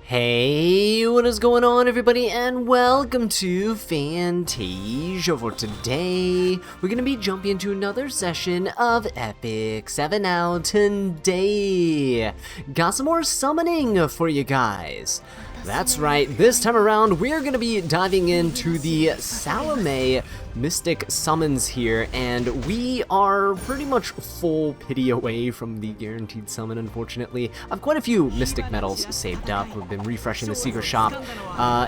Hey, what is going on everybody, and welcome to Fantasia. For today, we're going to be jumping into another session of Epic 7 Now today. Got some more summoning for you guys. That's right, this time around we're going to be diving into the Salome Mystic summons here, and we are pretty much full pity away from the guaranteed summon, unfortunately. I've quite a few Mystic medals saved up. We've been refreshing the secret shop,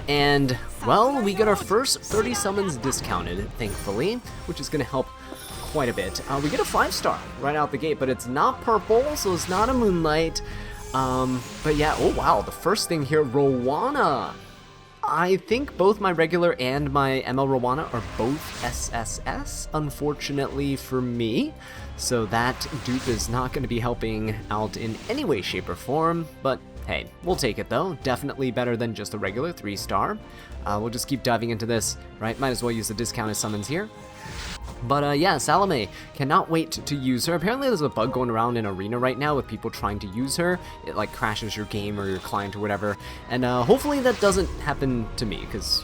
and, well, we got our first 30 summons discounted, thankfully, which is going to help quite a bit. We get a 5-star right out the gate, but it's not purple, so it's not a Moonlight. But yeah, oh wow, the first thing here, Rowana. I think both my regular and my ML Rowana are both SSS, unfortunately for me. So that dupe is not going to be helping out in any way, shape, or form. But hey, we'll take it though. Definitely better than just a regular 3-star. We'll just keep diving into this, right? Might as well use the discounted summons here. But yeah, Salome, cannot wait to use her. Apparently there's a bug going around in Arena right now with people trying to use her. It like crashes your game or your client or whatever. And hopefully that doesn't happen to me, because,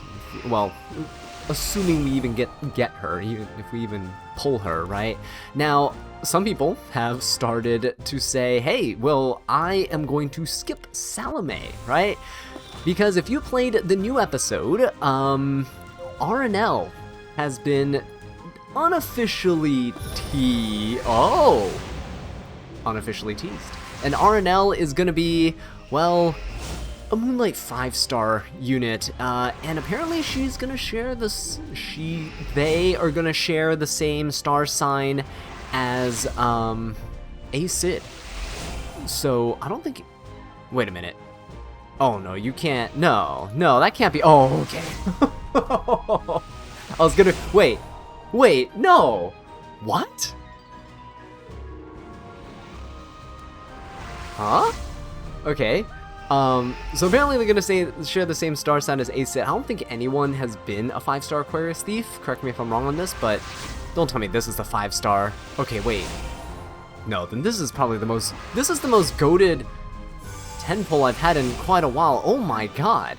well, assuming we even get her, even if we even pull her, right? Now, some people have started to say, hey, well, I am going to skip Salome, right? Because if you played the new episode, RNL has been unofficially unofficially teased. And RNL is gonna be, well, a Moonlight 5-star unit, and apparently she's gonna share this. They are gonna share the same star sign as a Cid. So I don't think. Wait a minute. Oh no, you can't. No, that can't be. Oh, okay. I was gonna Wait, no! What? Huh? Okay. So apparently they're gonna share the same star sign as Acid. I don't think anyone has been a 5-star Aquarius Thief. Correct me if I'm wrong on this, but don't tell me this is the 5-star. Okay, wait. No, then this is probably the most goated 10 pull I've had in quite a while. Oh my god.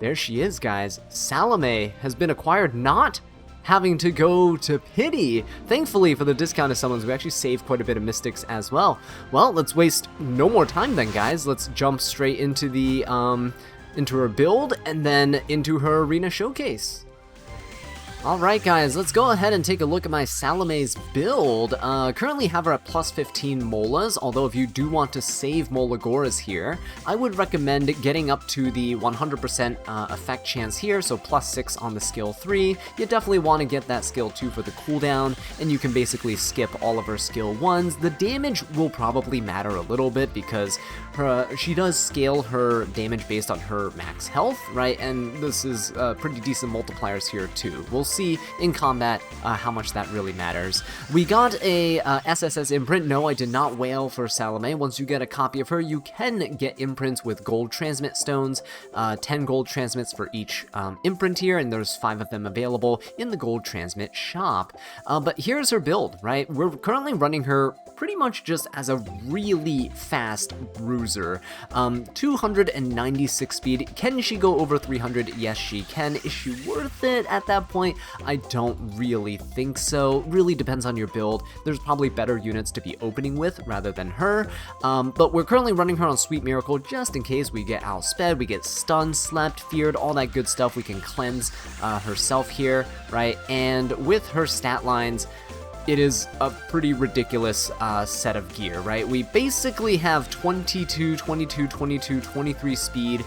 There she is, guys. Salome has been acquired, not having to go to pity. Thankfully for the discounted summons, we actually saved quite a bit of mystics as well. Well, let's waste no more time then, guys. Let's jump straight into the into her build and then into her arena showcase. Alright guys, let's go ahead and take a look at my Salome's build. Currently have her at plus 15 Molas, although if you do want to save Molagoras here, I would recommend getting up to the 100% effect chance here, so plus 6 on the skill 3. You definitely want to get that skill 2 for the cooldown, and you can basically skip all of her skill 1s. The damage will probably matter a little bit because she does scale her damage based on her max health, right? And this is pretty decent multipliers here too. We'll see in combat how much that really matters. We got a SSS imprint. No, I did not whale for Salome. Once you get a copy of her, you can get imprints with gold transmit stones, 10 gold transmits for each imprint here, and there's 5 of them available in the gold transmit shop. But here's her build, right? We're currently running her pretty much just as a really fast bruiser. 296 speed. Can she go over 300? Yes, she can. Is she worth it at that point? I don't really think so. Really depends on your build. There's probably better units to be opening with rather than her. But we're currently running her on Sweet Miracle just in case we get outsped, we get stunned, slept, feared, all that good stuff. We can cleanse herself here, right? And with her stat lines, it is a pretty ridiculous set of gear, right? We basically have 22, 22, 22, 23 speed.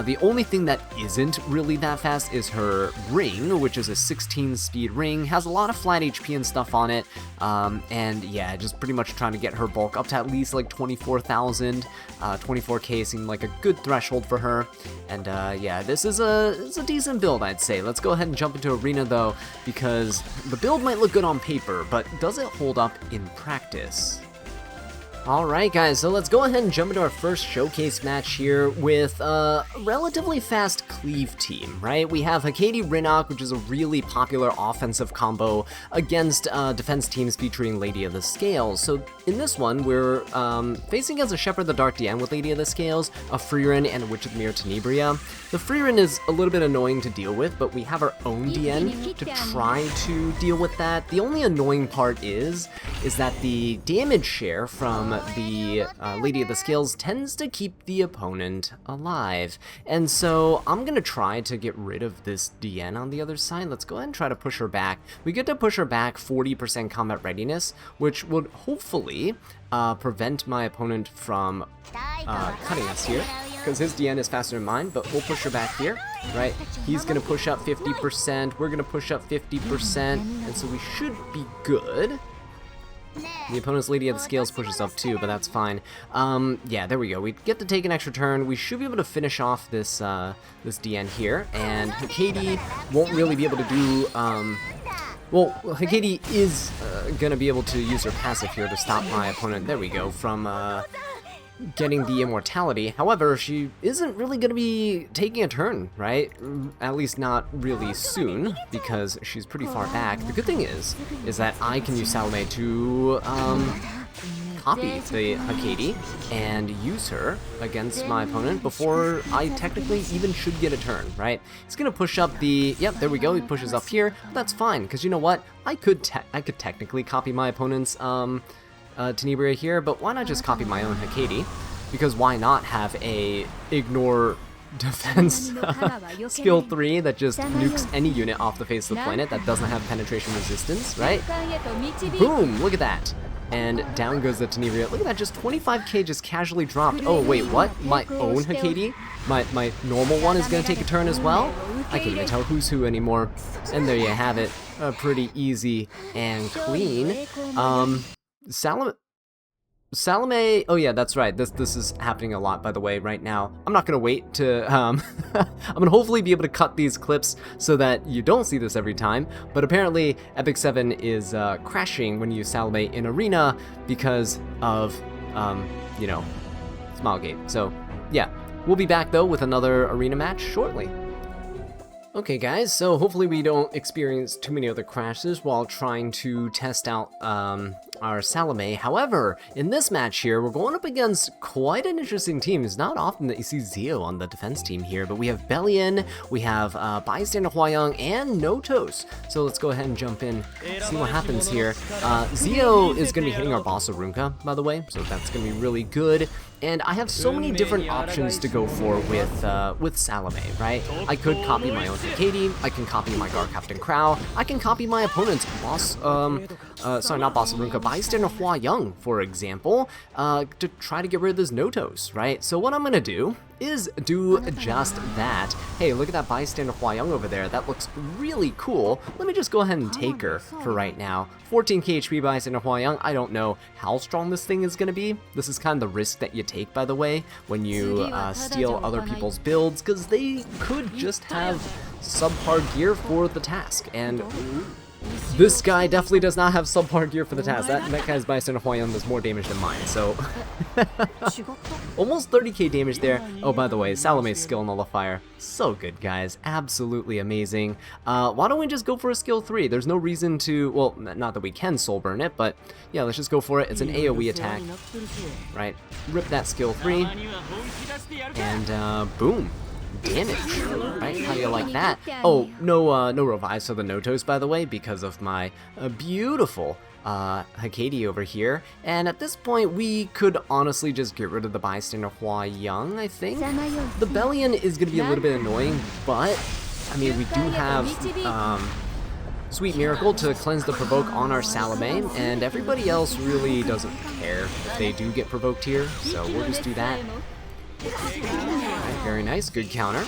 The only thing that isn't really that fast is her ring, which is a 16 speed ring. Has a lot of flat HP and stuff on it. And yeah, just pretty much trying to get her bulk up to at least like 24,000. 24k seemed like a good threshold for her. And yeah, this is a decent build, I'd say. Let's go ahead and jump into Arena though, because the build might look good on paper, but does it hold up in practice? Alright guys, so let's go ahead and jump into our first showcase match here with a relatively fast cleave team, right? We have Hakati Rinnock, which is a really popular offensive combo against defense teams featuring Lady of the Scales. So in this one, we're facing as a Shepherd the Dark Dian with Lady of the Scales, a Freerin, and a Witch of the Mirror Tenebria. The Freerin is a little bit annoying to deal with, but we have our own Dian to try to deal with that. The only annoying part is that the damage share from the Lady of the Scales tends to keep the opponent alive. And so I'm gonna try to get rid of this Dian on the other side. Let's go ahead and try to push her back. We get to push her back 40% combat readiness, which would hopefully prevent my opponent from cutting us here, because his DN is faster than mine, but we'll push her back here, right? He's going to push up 50%, we're going to push up 50%, and so we should be good. The opponent's Lady of the Scales pushes up too, but that's fine. Yeah, there we go. We get to take an extra turn. We should be able to finish off this this DN here, and Hikadi won't really be able to do... well, Hikadi is going to be able to use her passive here to stop my opponent, there we go, from getting the immortality. However, she isn't really going to be taking a turn, right? At least not really soon, because she's pretty far back. The good thing is that I can use Salome to copy the Hikadi and use her against my opponent before I technically even should get a turn, right? It's gonna push up the, yep, there we go, he pushes up here, but that's fine, because you know what? I could technically copy my opponent's Tenebria here, but why not just copy my own Hikadi? Because why not have a ignore defense skill 3 that just nukes any unit off the face of the planet that doesn't have penetration resistance, right? Boom, look at that. And down goes the Tenebria. Look at that, just 25k just casually dropped. Oh wait, what? My own Hikadi? My normal one is gonna take a turn as well? I can't even tell who's who anymore. And there you have it. Pretty easy and clean. Salome, oh yeah, that's right, this is happening a lot, by the way, right now. I'm not gonna wait to, I'm gonna hopefully be able to cut these clips so that you don't see this every time, but apparently Epic 7 is crashing when you use Salome in Arena because of, you know, Smilegate. So, yeah, we'll be back, though, with another Arena match shortly. Okay guys, so hopefully we don't experience too many other crashes while trying to test out our Salome. However, in this match here, we're going up against quite an interesting team. It's not often that you see Zio on the defense team here, but we have Bellion, we have Bystander Hwayoung, and Notos. So let's go ahead and jump in, see what happens here. Zio is going to be hitting our Boss Arunka, by the way, so that's going to be really good. And I have so many different options to go for with Salome, right? I could copy my own Hikadi, I can copy my Guard Captain Crow, I can copy my opponent's Boss, sorry, not Boss Arunka, Bystander Hwayoung, for example, to try to get rid of this Notos, right? So what I'm gonna do is do just that. Hey, look at that Bystander Hwayoung over there. That looks really cool. Let me just go ahead and take her for right now. 14k HP Bystander Hwayoung. I don't know how strong this thing is going to be. This is kind of the risk that you take, by the way, when you steal other people's builds, because they could just have subpar gear for the task, and this guy definitely does not have subpar gear for the task. That guy's Bystander Hwayoung does more damage than mine, so... Almost 30k damage there. Oh, by the way, Salome's skill nullifier. So good, guys. Absolutely amazing. Why don't we just go for a skill 3? There's no reason to... Well, not that we can soul burn it, but yeah, let's just go for it. It's an AoE attack. Right. Rip that skill 3. And, boom. Damage, right? How do you like that? Oh, no revives for the Notos, by the way, because of my beautiful Hikadi over here. And at this point, we could honestly just get rid of the Bystander Hwayoung, I think. The Bellion is going to be a little bit annoying, but, I mean, we do have Sweet Miracle to cleanse the provoke on our Salome, and everybody else really doesn't care if they do get provoked here, so we'll just do that. Very nice, good counter.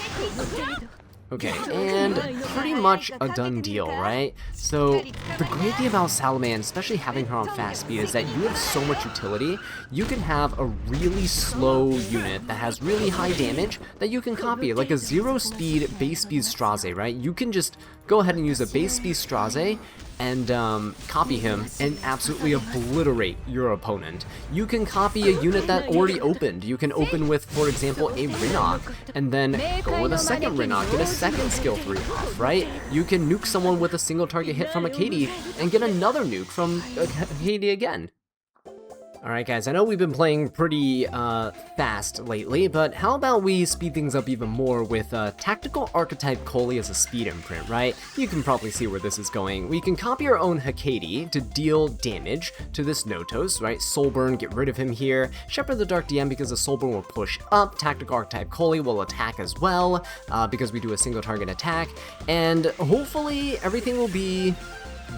Okay, and pretty much a done deal, right? So, the great thing about Salome, and especially having her on fast speed, is that you have so much utility. You can have a really slow unit that has really high damage that you can copy, like a 0-speed base speed Straze, right? You can just go ahead and use a base speed Straze and copy him and absolutely obliterate your opponent. You can copy a unit that already opened. You can open with, for example, a Rinnock, and then go with a second Rinnock, get a second skill 3 off, right? You can nuke someone with a single target hit from Hikadi and get another nuke from Hikadi again. Alright guys, I know we've been playing pretty fast lately, but how about we speed things up even more with Tactical Archetype Koli as a speed imprint, right? You can probably see where this is going. We can copy our own Hecate to deal damage to this Notos, right? Soulburn, get rid of him here. Shepherd the Dark DM because the Soulburn will push up. Tactical Archetype Koli will attack as well, because we do a single target attack. And hopefully everything will be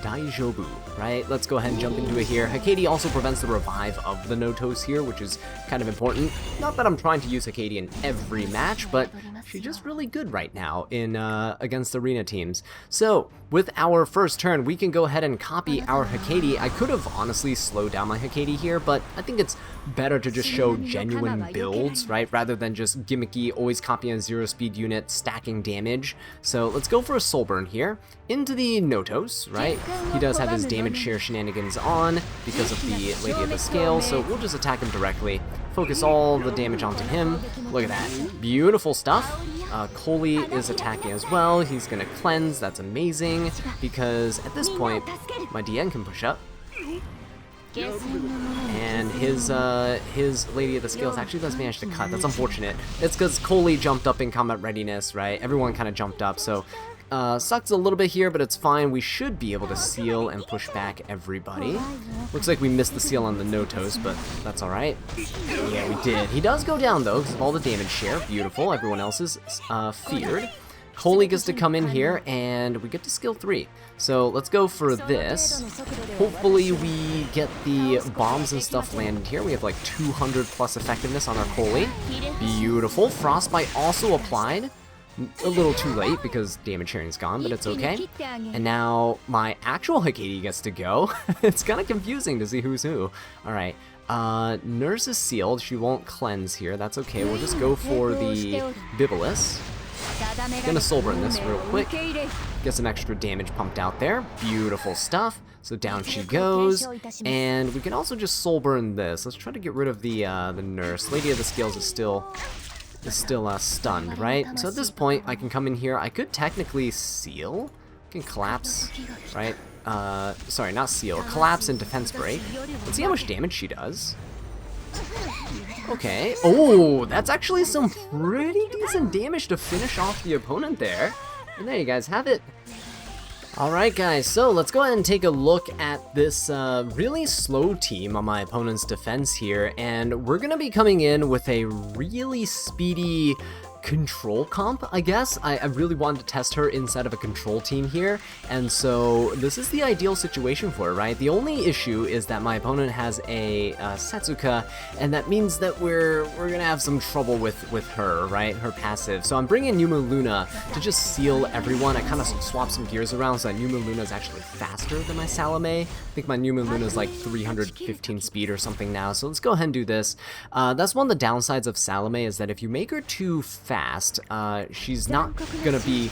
Daijobu, right? Let's go ahead and jump into it here. Hecate also prevents the revive of the Notos here, which is kind of important. Not that I'm trying to use Hecate in every match, but she's just really good right now in against arena teams. So, with our first turn, we can go ahead and copy our Hecate. I could have honestly slowed down my Hecate here, but I think it's better to just show genuine builds, right? Rather than just gimmicky, always copying a 0 speed unit, stacking damage. So let's go for a Soulburn here. Into the Notos, right? He does have his damage share shenanigans on because of the Lady of the Scale, so we'll just attack him directly. Focus all the damage onto him. Look at that. Beautiful stuff. Koli is attacking as well. He's gonna cleanse. That's amazing because at this point, my DN can push up. And his Lady of the Scales actually does manage to cut. That's unfortunate. It's because Koli jumped up in combat readiness, right? Everyone kind of jumped up, so sucks a little bit here, but it's fine. We should be able to seal and push back everybody. Looks like we missed the seal on the Notos, but that's alright. Yeah, we did. He does go down, though, because of all the damage share. Beautiful. Everyone else is feared. Koli gets to come in here, and we get to skill 3. So let's go for this. Hopefully we get the bombs and stuff landed here. We have like 200 plus effectiveness on our Koli. Beautiful. Frostbite also applied. A little too late because damage sharing's gone, but it's okay. And now my actual Hecate gets to go. It's kind of confusing to see who's who. Alright, Nurse is sealed. She won't cleanse here. That's okay. We'll just go for the Bibulus. Gonna Soulburn this real quick. Get some extra damage pumped out there. Beautiful stuff. So down she goes. And we can also just Soulburn this. Let's try to get rid of the Nurse. Lady of the Scales is still stunned, right? So at this point, I can come in here. I could technically seal. I can collapse, right? Sorry, not seal. Collapse and defense break. Let's see how much damage she does. Okay. Oh, that's actually some pretty decent damage to finish off the opponent there. And there you guys have it. Alright guys, so let's go ahead and take a look at this really slow team on my opponent's defense here, and we're gonna be coming in with a really speedy control comp, I guess. I really wanted to test her inside of a control team here, and so this is the ideal situation for her, right? The only issue is that my opponent has a Setsuka, and that means that we're gonna have some trouble with her, right? Her passive. So I'm bringing New Moon Luna to just seal everyone. I kind of swapped some gears around so that New Moon Luna is actually faster than my Salome. I think my New Moon Luna is like 315 speed or something now, so let's go ahead and do this. That's one of the downsides of Salome, is that if you make her too fast, she's not gonna be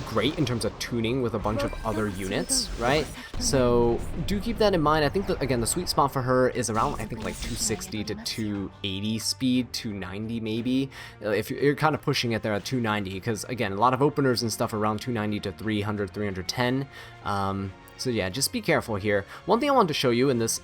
great in terms of tuning with a bunch of other units, right? So do keep that in mind. I think that, again, the sweet spot for her is around, I think, like 260 to 280 speed, 290 maybe, if you're kind of pushing it there at 290, because again, a lot of openers and stuff around 290 to 300, 310. So yeah, just be careful here. One thing I wanted to show you in this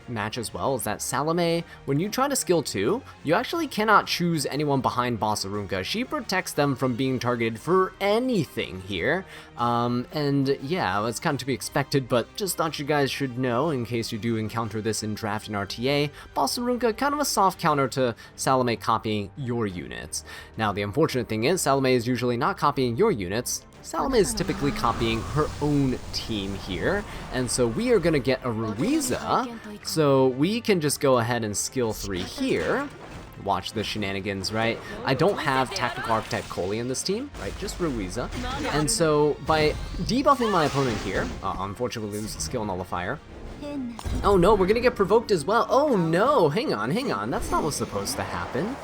match as well is that Salome, when you try to skill 2, you actually cannot choose anyone behind Boss Arunka. She protects them from being targeted for anything here. And yeah, it's kind of to be expected, but just thought you guys should know in case you do encounter this in draft and RTA. Boss Arunka, kind of a soft counter to Salome copying your units. Now, the unfortunate thing is Salome is usually not copying your units. Salome is typically copying her own team here, and so we are going to get a Ruiza, so we can just go ahead and skill 3 here. Watch the shenanigans, right? I don't have Tactical Archetype Koli in this team, right? Just Ruiza. And so by debuffing my opponent here, unfortunately we lose the skill nullifier. Oh no, we're going to get provoked as well. Oh no, hang on, that's not what's supposed to happen.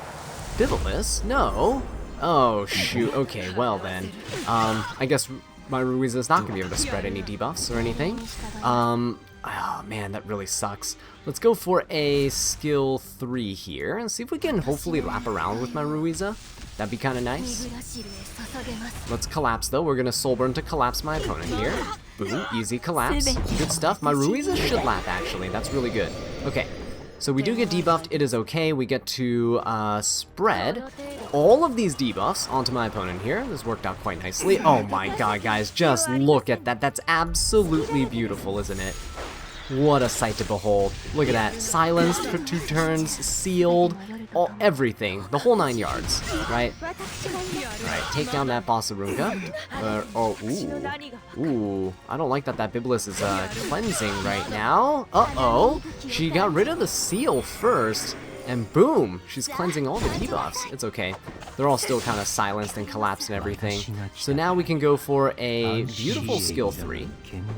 Bibulus? No. Oh shoot, okay, well then. I guess my Ruiza is not going to be able to spread any debuffs or anything. Oh man, that really sucks. Let's go for a skill 3 here and see if we can hopefully lap around with my Ruiza. That'd be kind of nice. Let's collapse though. We're going to Soulburn to collapse my opponent here. Boom, easy collapse. Good stuff. My Ruiza should lap actually. That's really good. Okay. So we do get debuffed, it is okay. We get to spread all of these debuffs onto my opponent here. This worked out quite nicely. Oh my god, guys, just look at that. That's absolutely beautiful, isn't it? What a sight to behold. Look at that. Silenced for 2 turns, sealed, everything. The whole 9 yards, right? Alright, take down that boss Arunga. Ooh, I don't like that Biblis is cleansing right now. Uh-oh, she got rid of the seal first, and boom, she's cleansing all the debuffs. It's okay. They're all still kind of silenced and collapsed and everything. So now we can go for a beautiful skill 3,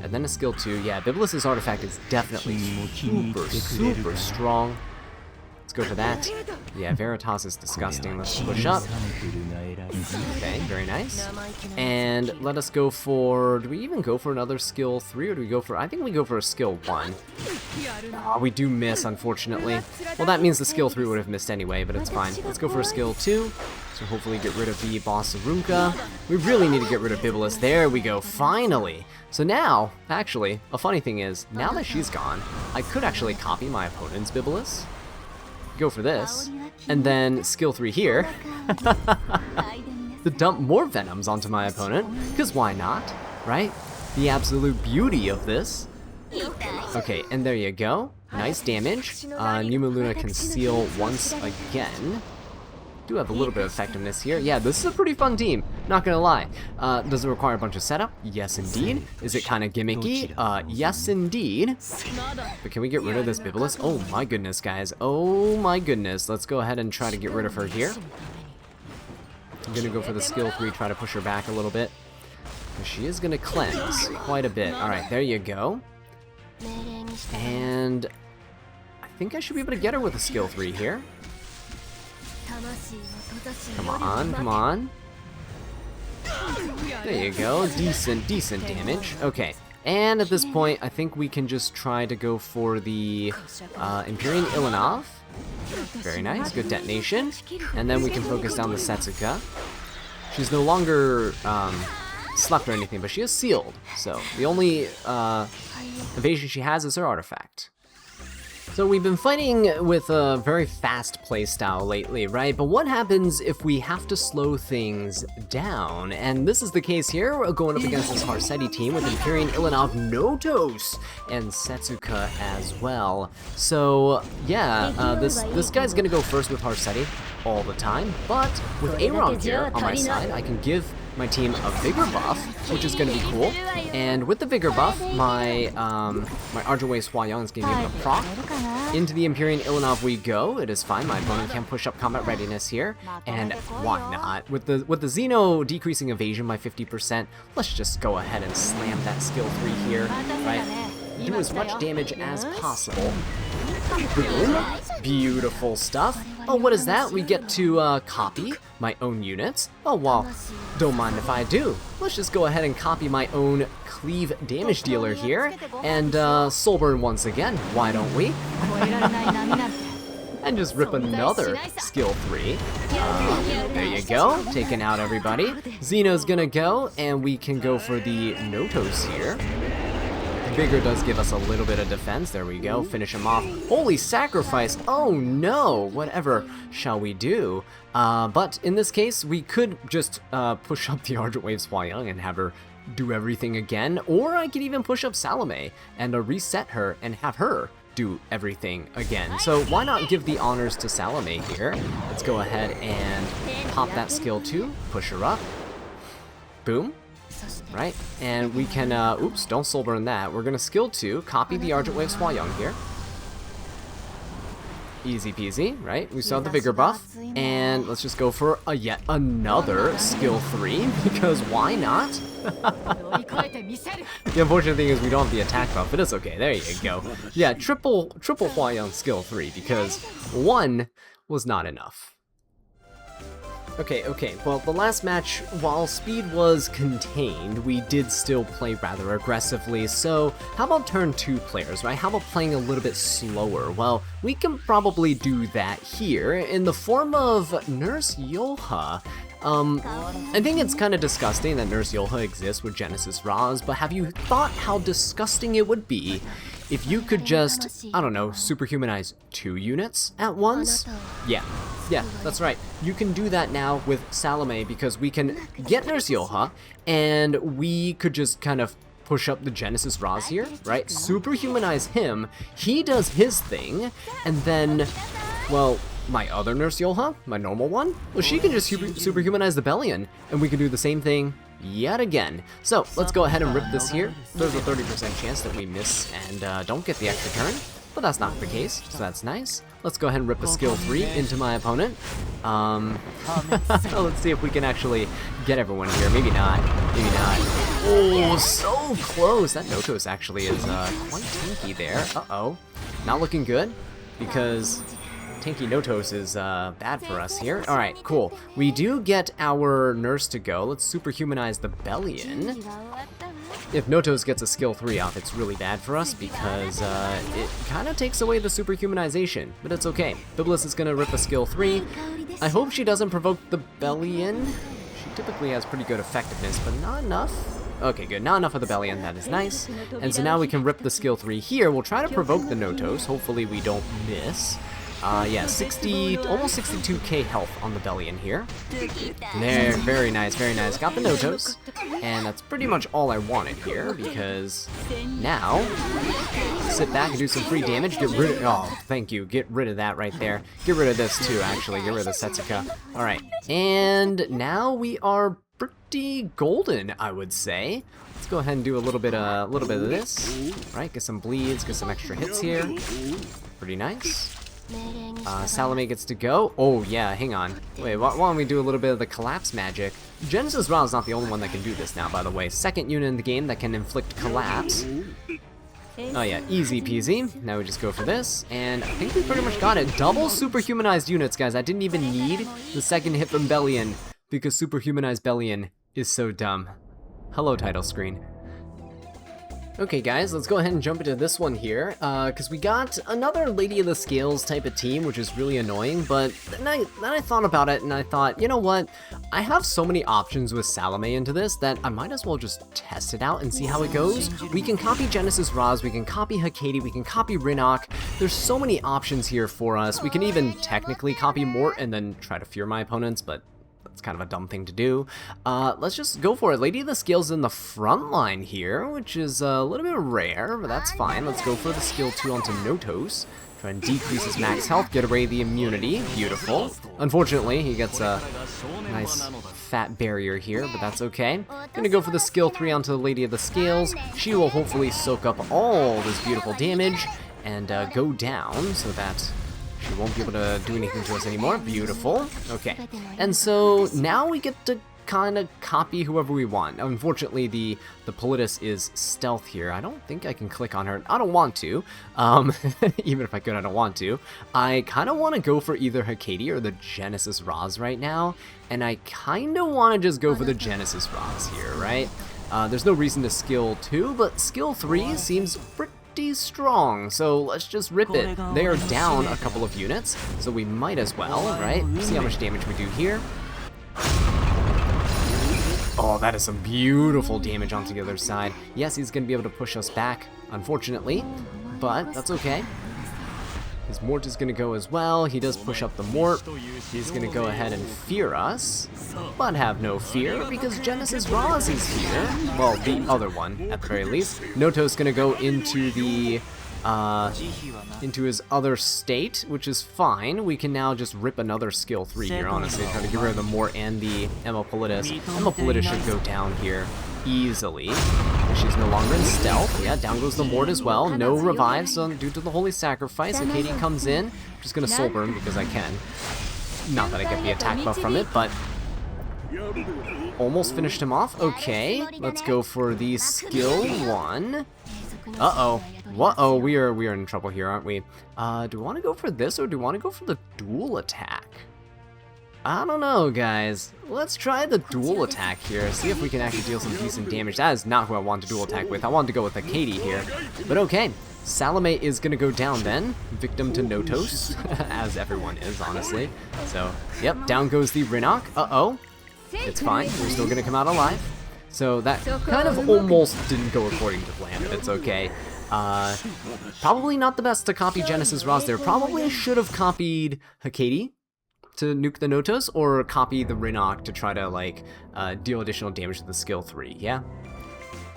and then a skill 2. Yeah, Biblis's artifact is definitely super strong. Let's go for that. Yeah, Veritas is disgusting. Let's push up. Okay, very nice. And let us go for... Do we even go for another skill 3, or do we go for... I think we go for a skill 1. Oh, we do miss, unfortunately. Well, that means the skill 3 would have missed anyway, but it's fine. Let's go for a skill 2. So hopefully get rid of the boss Arunka. We really need to get rid of Biblis. There we go, finally. So now, actually, a funny thing is, now that she's gone, I could actually copy my opponent's Biblis. Go for this, and then skill 3 here to dump more venoms onto my opponent, because why not, right? The absolute beauty of this. Okay, and there you go. Nice damage. Numa Luna can seal once again. Do have a little bit of effectiveness here. Yeah, this is a pretty fun team, not gonna lie. Does it require a bunch of setup? Yes, indeed. Is it kind of gimmicky? Yes, indeed. But can we get rid of this Biblis? Oh my goodness, guys. Oh my goodness. Let's go ahead and try to get rid of her here. I'm gonna go for the skill 3, try to push her back a little bit. She is gonna cleanse quite a bit. Alright, there you go. And I think I should be able to get her with a skill 3 here. Come on, come on. There you go. Decent damage. Okay. And at this point, I think we can just try to go for the Empyrean Ilanov. Very nice. Good detonation. And then we can focus down the Setsuka. She's no longer slept or anything, but she is sealed. So the only evasion she has is her artifact. So we've been fighting with a very fast playstyle lately, right? But what happens if we have to slow things down? And this is the case here. We're going up against this Harseti team with Empyrean Ilanov, Notos, and Setsuka as well. So yeah, this guy's gonna go first with Harseti all the time. But with Aaron here on my side, I can give my team a Vigor buff, which is going to be cool. And with the Vigor buff, my Argent Wave Hwa-Young is going to be able to proc. Into the Empyrean Ilanov we go. It is fine. My opponent can push up combat readiness here. And why not? With the Xeno decreasing evasion by 50%, let's just go ahead and slam that skill 3 here, right? Do as much damage as possible. Boom. Beautiful stuff. Oh, what is that? We get to copy my own units. Oh, well, don't mind if I do. Let's just go ahead and copy my own cleave damage dealer here. And Soulburn once again. Why don't we? And just rip another skill 3. There you go. Taking out everybody. Xeno's gonna go, and we can go for the Notos here. Vigor does give us a little bit of defense. There we go. Finish him off. Holy sacrifice. Oh no. Whatever shall we do? But in this case, we could just push up the Argent Wave Hwa-Young and have her do everything again. Or I could even push up Salome and reset her and have her do everything again. So why not give the honors to Salome here? Let's go ahead and pop that skill 2. Push her up. Boom. Right, and we can, oops, don't soul burn that. We're gonna skill 2, copy the Argent Wave Hwa-Young here. Easy peasy, right? We still have the Vigor buff, and let's just go for yet another skill 3, because why not? The unfortunate thing is we don't have the attack buff, but it's okay, there you go. Yeah, triple Hwa-Young skill 3, because 1 was not enough. Okay, well, the last match, while speed was contained, we did still play rather aggressively, so how about turn 2 players, right? How about playing a little bit slower? Well, we can probably do that here in the form of Nurse Yoha. I think it's kind of disgusting that Nurse Yoha exists with Genesis Raz, but have you thought how disgusting it would be if you could just, I don't know, superhumanize 2 units at once. Yeah, that's right. You can do that now with Salome because we can get Nurse Yoha and we could just kind of push up the Genesis Raz here, right? Superhumanize him, he does his thing, and then, well, my other Nurse Yoha, my normal one, well, she can just superhumanize the Bellion, and we can do the same thing yet again. So, let's go ahead and rip this here. There's a 30% chance that we miss and don't get the extra turn, but that's not the case, so that's nice. Let's go ahead and rip a skill 3 into my opponent. Let's see if we can actually get everyone here. Maybe not. Maybe not. Oh, so close. That Notos actually is quite tanky there. Uh-oh. Not looking good because tanky Notos is bad for us here. Alright, cool. We do get our nurse to go. Let's superhumanize the Bellion. If Notos gets a skill 3 off, it's really bad for us because it kind of takes away the superhumanization, but it's okay. Biblis is going to rip a skill 3. I hope she doesn't provoke the Bellion. She typically has pretty good effectiveness, but not enough. Okay, good. Not enough of the Bellion. That is nice. And so now we can rip the skill 3 here. We'll try to provoke the Notos. Hopefully we don't miss. Yeah, almost 62k health on the Bellion here. There, very nice, very nice. Got the Notos, and that's pretty much all I wanted here, because now, sit back and do some free damage, get rid of, oh, thank you, get rid of that right there. Get rid of this too, actually, get rid of the Setsuka. Alright, and now we are pretty golden, I would say. Let's go ahead and do a little bit of this. Right, get some bleeds, get some extra hits here. Pretty nice. Salome gets to go. Oh, yeah, hang on. Wait, why don't we do a little bit of the collapse magic? Genesis Ra is not the only one that can do this now, by the way. Second unit in the game that can inflict collapse. Oh, yeah, easy peasy. Now we just go for this, and I think we pretty much got it. Double superhumanized units, guys. I didn't even need the second hit from Bellion, because superhumanized Bellion is so dumb. Hello, title screen. Okay guys, let's go ahead and jump into this one here, because we got another Lady of the Scales type of team, which is really annoying, but then I thought about it and I thought, you know what, I have so many options with Salome into this that I might as well just test it out and see how it goes. We can copy Genesis Raz, we can copy Hecate, we can copy Rinok, there's so many options here for us. We can even technically copy Mort and then try to fear my opponents, but it's kind of a dumb thing to do. Let's just go for it. Lady of the Scales in the front line here, which is a little bit rare, but that's fine. Let's go for the skill 2 onto Notos. Try and decrease his max health, get away the immunity. Beautiful. Unfortunately, he gets a nice fat barrier here, but that's okay. Gonna go for the skill 3 onto the Lady of the Scales. She will hopefully soak up all this beautiful damage and go down so that she won't be able to do anything to us anymore. Beautiful. Okay. And so now we get to kind of copy whoever we want. Unfortunately, the Politis is stealth here. I don't think I can click on her. I don't want to. Even if I could, I don't want to. I kind of want to go for either Hecate or the Genesis Raz right now. And I kind of want to just go for the Genesis Raz here, right? There's no reason to skill 2, but skill 3 seems pretty strong, so let's just rip it. They are down a couple of units, so we might as well, right? See how much damage we do here. Oh, that is some beautiful damage onto the other side. Yes, he's going to be able to push us back, unfortunately, but that's okay. His Mort is going to go as well. He does push up the Mort. He's going to go ahead and fear us, but have no fear because Genesis Raz is here. Well, the other one, at the very least. Noto's going to go into the into his other state, which is fine. We can now just rip another skill 3 here, honestly. Try to get rid of the Mort and the Emma Politis. Emma Politis should go down here easily. She's no longer in stealth. Yeah, down goes the Mort as well. No revives due to the Holy Sacrifice. And Katie comes in. I'm just going to soul burn because I can. Not that I get the attack buff from it, but almost finished him off. Okay, let's go for the skill 1. Uh-oh. Uh-oh, we are in trouble here, aren't we? Do we want to go for this or do we want to go for the dual attack? I don't know, guys. Let's try the dual attack here. See if we can actually deal some decent damage. That is not who I want to dual attack with. I want to go with a Katie here. But okay. Salome is going to go down then. Victim to Notos. As everyone is, honestly. So, yep. Down goes the Rinok. Uh-oh. It's fine. We're still going to come out alive. So that kind of almost didn't go according to plan, but it's okay. Probably not the best to copy Genesis Ross there. Probably should have copied Hakati to nuke the Notos, or copy the Rinok to try to, like, deal additional damage to the skill 3, yeah?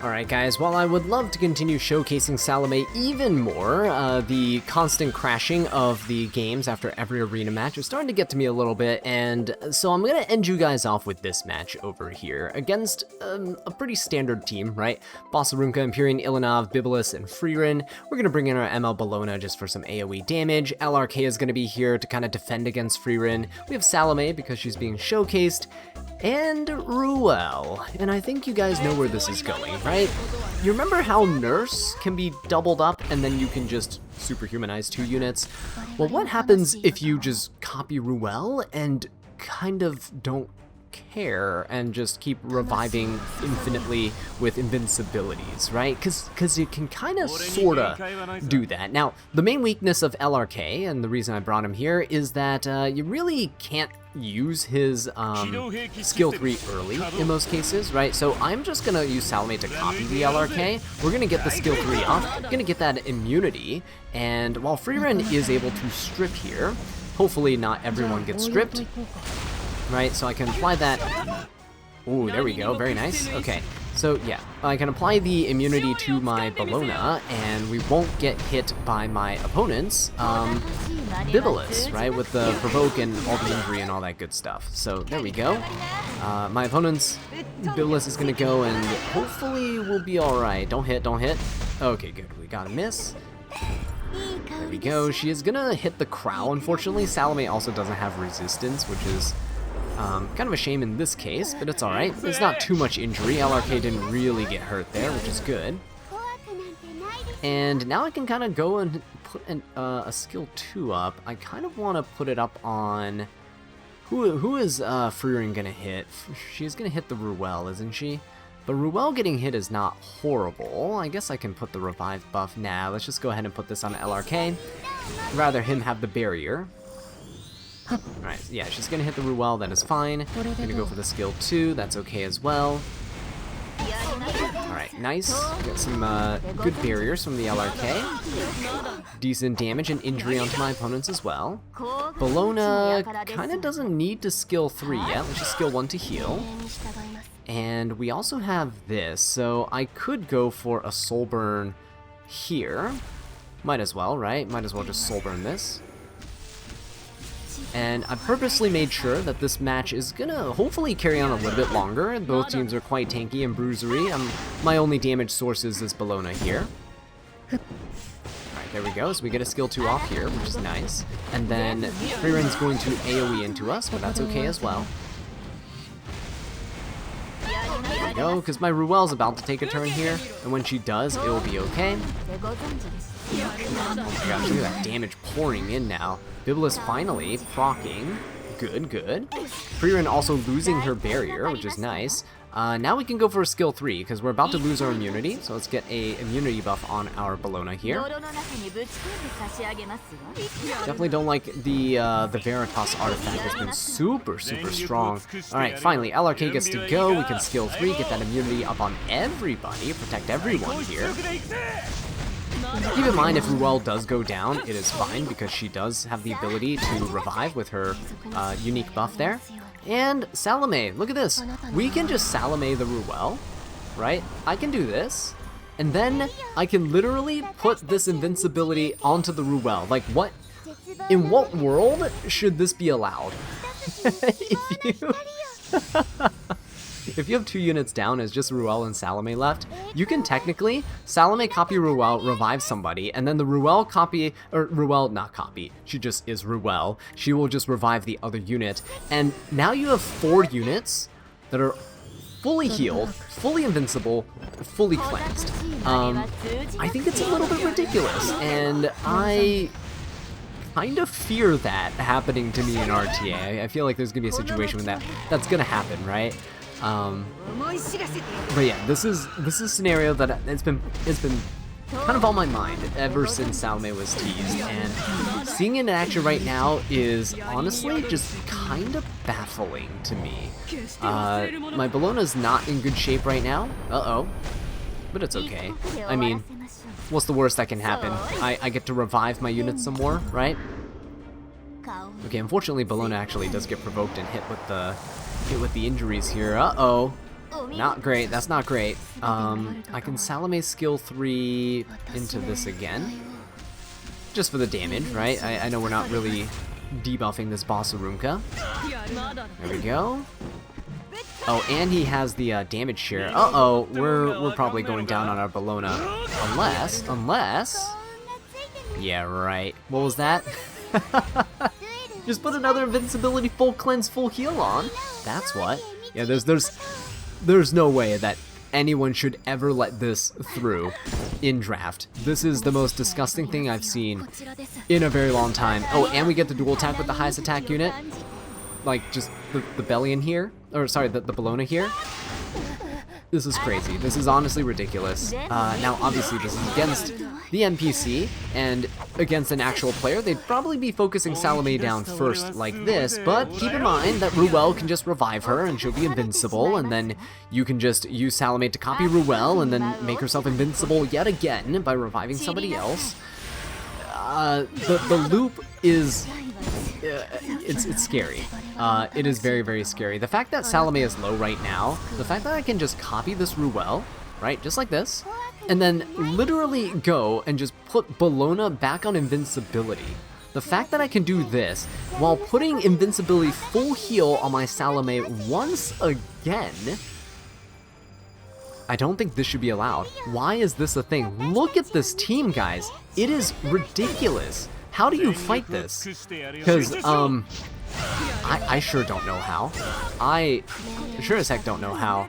Alright guys, while I would love to continue showcasing Salome even more, the constant crashing of the games after every arena match is starting to get to me a little bit, and so I'm gonna end you guys off with this match over here against a pretty standard team, right? Bossarunka, Empyrean Ilanov, Bibulus, and Freerin. We're gonna bring in our ML Bologna just for some AoE damage. LRK is gonna be here to kind of defend against Freerin. We have Salome because she's being showcased, and Ruel. And I think you guys know where this is going, right? You remember how Nurse can be doubled up and then you can just superhumanize 2 units? Well, what happens if you just copy Ruel and kind of don't care and just keep reviving infinitely with invincibilities, right? Because you can kind of sorta do that. Now, the main weakness of LRK, and the reason I brought him here, is that you really can't use his skill 3 early in most cases, right? So I'm just gonna use Salome to copy the LRK. We're gonna get the skill 3 off, gonna get that immunity, and while Freerin is able to strip here, hopefully not everyone gets stripped, right? So I can apply that. Ooh, there we go, very nice. Okay, so yeah, I can apply the immunity to my Bologna, and we won't get hit by my opponents, Bibulus, right, with the provoke and all the injury and all that good stuff. So there we go. My opponent's Bibulus is gonna go, and hopefully we'll be alright. Don't hit, don't hit. Okay, good, we got a miss. There we go. She is gonna hit the Crow, unfortunately. Salome also doesn't have resistance, which is kind of a shame in this case, but it's alright. There's not too much injury. LRK didn't really get hurt there, which is good. And now I can kind of go and put a skill 2 up. I kind of want to put it up on... Who is Freerin gonna hit? She's gonna hit the Ruel, isn't she? But Ruel getting hit is not horrible. I guess I can put the revive buff now. Let's just go ahead and put this on LRK. Rather him have the barrier. Alright, yeah, she's gonna hit the Ruel, that is fine. Gonna go for the skill 2, that's okay as well. Alright, nice. Got some good barriers from the LRK. Decent damage and injury onto my opponents as well. Bologna kinda doesn't need to skill 3 yet. Let's just skill 1 to heal. And we also have this, so I could go for a soul burn here. Might as well, right? Might as well just soul burn this. And I purposely made sure that this match is gonna hopefully carry on a little bit longer. Both teams are quite tanky and bruisery. My only damage sources is Bologna here. Alright, there we go. So we get a skill 2 off here, which is nice. And then Freerin's going to AoE into us, but that's okay as well. There we go, because my Ruel's about to take a turn here, and when she does, it will be okay. Oh my gosh, look at that damage pouring in now. Bibulus finally proccing. Good, good. Freerin also losing her barrier, which is nice. Now we can go for a skill 3, because we're about to lose our immunity, so let's get a immunity buff on our Bologna here. Definitely don't like the Veritas artifact. It's been super, super strong. Alright, finally, LRK gets to go. We can skill 3, get that immunity up on everybody, protect everyone here. Keep in mind, if Ruel does go down, it is fine, because she does have the ability to revive with her unique buff there. And Salome, look at this. We can just Salome the Ruel, right? I can do this, and then I can literally put this invincibility onto the Ruel. Like, what? In what world should this be allowed? If you have 2 units down as just Ruel and Salome left, you can technically Salome copy Ruel, revive somebody, and then the Ruel copy, or Ruel not copy, she just is Ruel, she will just revive the other unit, and now you have 4 units that are fully healed, fully invincible, fully cleansed. I think it's a little bit ridiculous, and I kind of fear that happening to me in RTA. I feel like there's gonna be a situation when that's gonna happen, right? But yeah, this is a scenario that it's been kind of on my mind ever since Salome was teased, and seeing it in action right now is honestly just kind of baffling to me. My Bologna's not in good shape right now. Uh-oh. But it's okay. I mean, What's the worst that can happen? I get to revive my units some more, right? Okay, unfortunately, Bologna actually does get provoked and hit with the injuries here. Uh-oh. Not great. That's not great. I can Salome skill 3 into this again. Just for the damage, right? I know we're not really debuffing this boss Arunka. There we go. Oh, and he has the damage share. Uh-oh, we're probably going down on our Bologna. Unless... Yeah, right. What was that? Just put another invincibility, full cleanse, full heal on. That's what. Yeah, there's no way that anyone should ever let this through in draft. This is the most disgusting thing I've seen in a very long time. Oh, and we get the dual attack with the highest attack unit. Like, just the belly in here. Or, sorry, the Bologna here. This is crazy. This is honestly ridiculous. Now, obviously, this is against the NPC, and against an actual player, they'd probably be focusing Salome down first like this, but keep in mind that Ruel can just revive her, and she'll be invincible, and then you can just use Salome to copy Ruel, and then make herself invincible yet again by reviving somebody else. The loop is... it's scary. It is very, very scary. The fact that Salome is low right now, the fact that I can just copy this Ruel, right, just like this, and then literally go and just put Bologna back on invincibility. The fact that I can do this while putting invincibility full heal on my Salome once again, I don't think this should be allowed. Why is this a thing? Look at this team, guys. It is ridiculous. How do you fight this? Because, I sure don't know how. I sure as heck don't know how.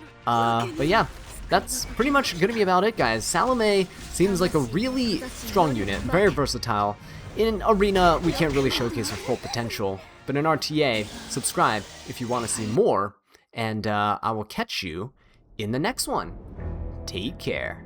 But yeah, that's pretty much gonna be about it, guys. Salome seems like a really strong unit, very versatile. In Arena, we can't really showcase her full potential, but in RTA, subscribe if you want to see more, and I will catch you in the next one. Take care.